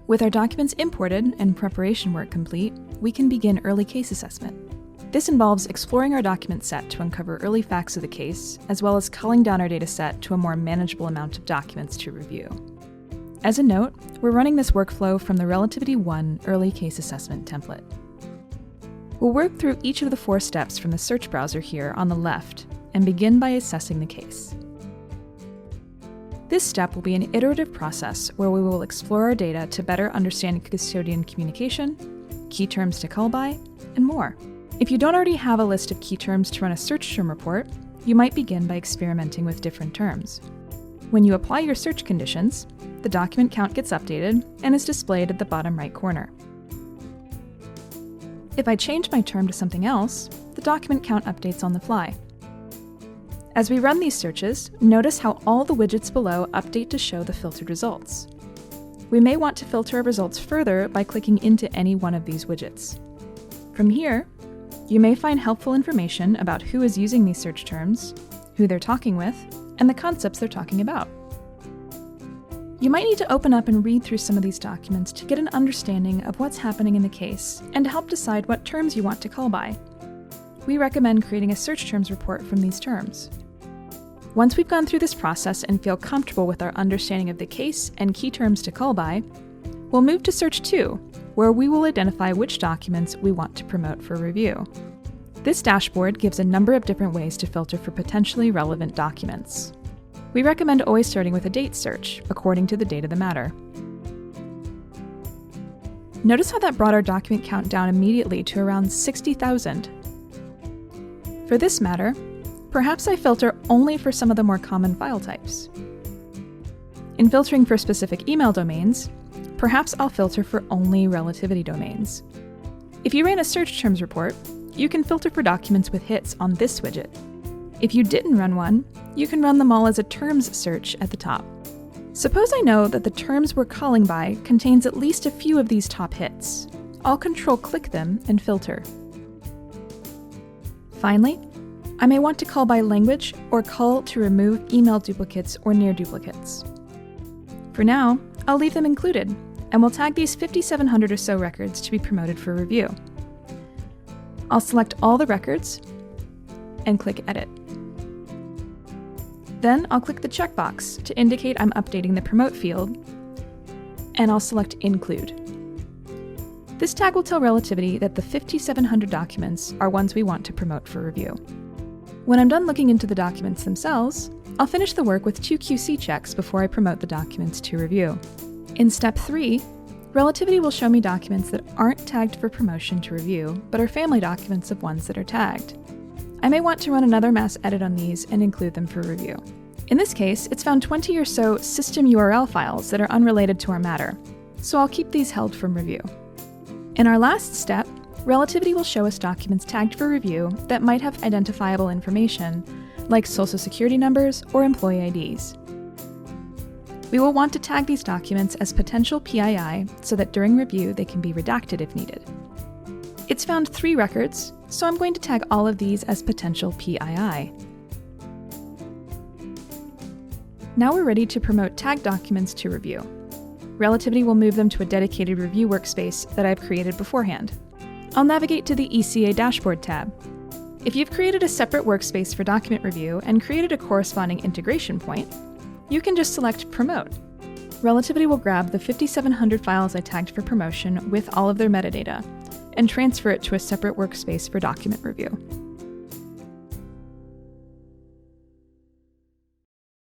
With our documents imported and preparation work complete, we can begin early case assessment. This involves exploring our document set to uncover early facts of the case, as well as culling down our data set to a more manageable amount of documents to review. As a note, we're running this workflow from the Relativity 1 Early Case Assessment template. We'll work through each of the 4 steps from the search browser here on the left and begin by assessing the case. This step will be an iterative process where we will explore our data to better understand custodian communication, key terms to cull by, and more. If you don't already have a list of key terms to run a search term report, you might begin by experimenting with different terms. When you apply your search conditions, the document count gets updated and is displayed at the bottom right corner. If I change my term to something else, the document count updates on the fly. As we run these searches, notice how all the widgets below update to show the filtered results. We may want to filter our results further by clicking into any one of these widgets. From here, you may find helpful information about who is using these search terms, who they're talking with, and the concepts they're talking about. You might need to open up and read through some of these documents to get an understanding of what's happening in the case and to help decide what terms you want to cull by. We recommend creating a search terms report from these terms. Once we've gone through this process and feel comfortable with our understanding of the case and key terms to cull by, we'll move to Search 2, where we will identify which documents we want to promote for review. This dashboard gives a number of different ways to filter for potentially relevant documents. We recommend always starting with a date search, according to the date of the matter. Notice how that brought our document count down immediately to around 60,000. For this matter, perhaps I filter only for some of the more common file types. In filtering for specific email domains, perhaps I'll filter for only Relativity domains. If you ran a search terms report, you can filter for documents with hits on this widget. If you didn't run one, you can run them all as a terms search at the top. Suppose I know that the terms we're calling by contains at least a few of these top hits. I'll Control-click them and filter. Finally, I may want to cull by language or cull to remove email duplicates or near duplicates. For now, I'll leave them included, and we'll tag these 5,700 or so records to be promoted for review. I'll select all the records and click Edit. Then I'll click the checkbox to indicate I'm updating the Promote field, and I'll select Include. This tag will tell Relativity that the 5,700 documents are ones we want to promote for review. When I'm done looking into the documents themselves, I'll finish the work with 2 QC checks before I promote the documents to review. In Step 3, Relativity will show me documents that aren't tagged for promotion to review, but are family documents of ones that are tagged. I may want to run another mass edit on these and include them for review. In this case, it's found 20 or so system URL files that are unrelated to our matter, so I'll keep these held from review. In our last step, Relativity will show us documents tagged for review that might have identifiable information, like Social Security numbers or employee IDs. We will want to tag these documents as potential PII so that during review they can be redacted if needed. It's found 3 records, so I'm going to tag all of these as potential PII. Now we're ready to promote tagged documents to review. Relativity will move them to a dedicated review workspace that I've created beforehand. I'll navigate to the ECA Dashboard tab. If you've created a separate workspace for document review and created a corresponding integration point, you can just select Promote. Relativity will grab the 5,700 files I tagged for promotion with all of their metadata and transfer it to a separate workspace for document review.